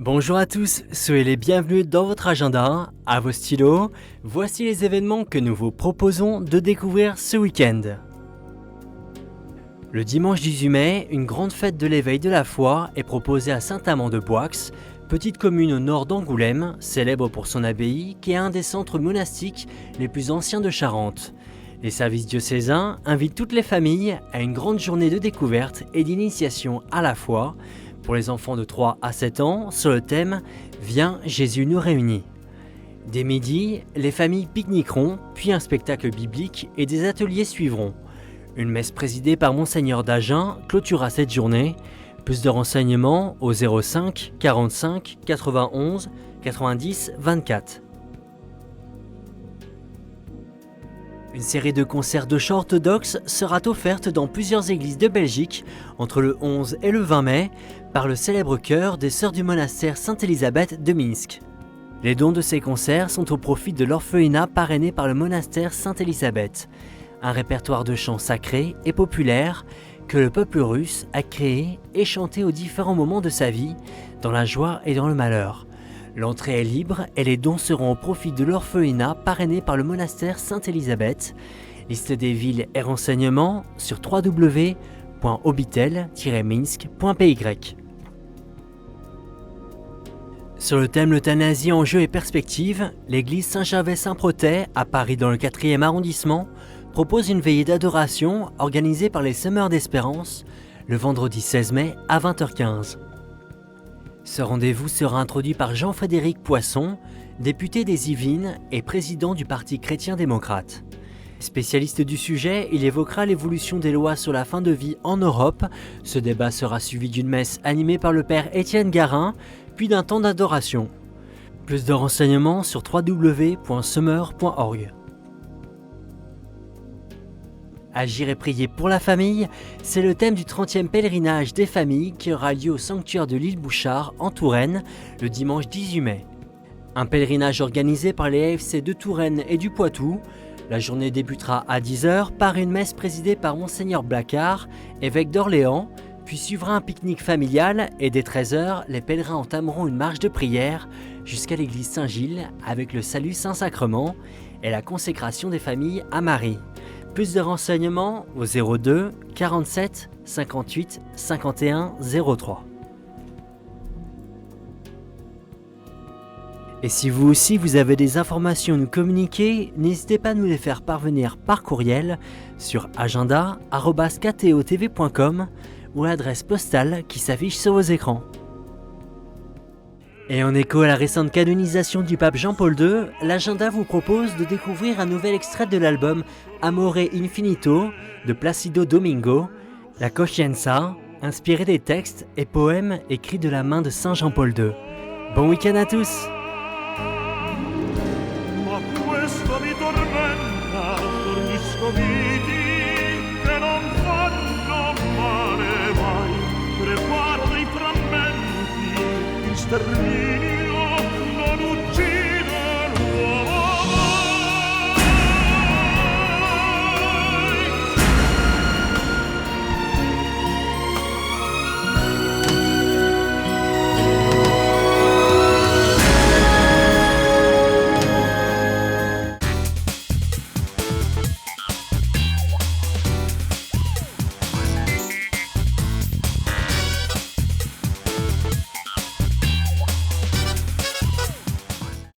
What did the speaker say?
Bonjour à tous, soyez les bienvenus dans votre agenda. À vos stylos, voici les événements que nous vous proposons de découvrir ce week-end. Le dimanche 18 mai, une grande fête de l'éveil de la foi est proposée à Saint-Amand-de-Boixe, petite commune au nord d'Angoulême, célèbre pour son abbaye qui est un des centres monastiques les plus anciens de Charente. Les services diocésains invitent toutes les familles à une grande journée de découverte et d'initiation à la foi pour les enfants de 3 à 7 ans sur le thème « Viens, Jésus nous réunit ». Dès midi, les familles pique-niqueront, puis un spectacle biblique et des ateliers suivront. Une messe présidée par Monseigneur d'Agen clôturera cette journée. Plus de renseignements au 05 45 91 90 24. Une série de concerts de chants orthodoxes sera offerte dans plusieurs églises de Belgique entre le 11 et le 20 mai par le célèbre chœur des Sœurs du monastère Sainte-Élisabeth de Minsk. Les dons de ces concerts sont au profit de l'orphelinat parrainé par le monastère Sainte-Élisabeth, un répertoire de chants sacrés et populaires que le peuple russe a créé et chanté aux différents moments de sa vie, dans la joie et dans le malheur. L'entrée est libre et les dons seront au profit de l'orphelinat parrainé par le monastère Sainte-Élisabeth. Liste des villes et renseignements sur www.hobitel-minsk.py. Sur le thème l'euthanasie en jeu et perspective, l'église Saint-Gervais-Saint-Protais à Paris dans le 4e arrondissement propose une veillée d'adoration organisée par les Semeurs d'Espérance le vendredi 16 mai à 20h15. Ce rendez-vous sera introduit par Jean-Frédéric Poisson, député des Yvelines et président du Parti chrétien-démocrate. Spécialiste du sujet, il évoquera l'évolution des lois sur la fin de vie en Europe. Ce débat sera suivi d'une messe animée par le père Étienne Garin, puis d'un temps d'adoration. Plus de renseignements sur www.semeur.org. Agir et prier pour la famille, c'est le thème du 30e pèlerinage des familles qui aura lieu au sanctuaire de l'île Bouchard en Touraine le dimanche 18 mai. Un pèlerinage organisé par les AFC de Touraine et du Poitou. La journée débutera à 10h par une messe présidée par Monseigneur Blacard, évêque d'Orléans, puis suivra un pique-nique familial et dès 13h, les pèlerins entameront une marche de prière jusqu'à l'église Saint-Gilles avec le salut Saint-Sacrement et la consécration des familles à Marie. Plus de renseignements au 02 47 58 51 03. Et si vous aussi vous avez des informations à nous communiquer, n'hésitez pas à nous les faire parvenir par courriel sur agenda@ktotv.com ou à l'adresse postale qui s'affiche sur vos écrans. Et en écho à la récente canonisation du pape Jean-Paul II, l'agenda vous propose de découvrir un nouvel extrait de l'album Amore Infinito de Placido Domingo, La Coscienza, inspiré des textes et poèmes écrits de la main de Saint Jean-Paul II. Bon week-end à tous! Stermini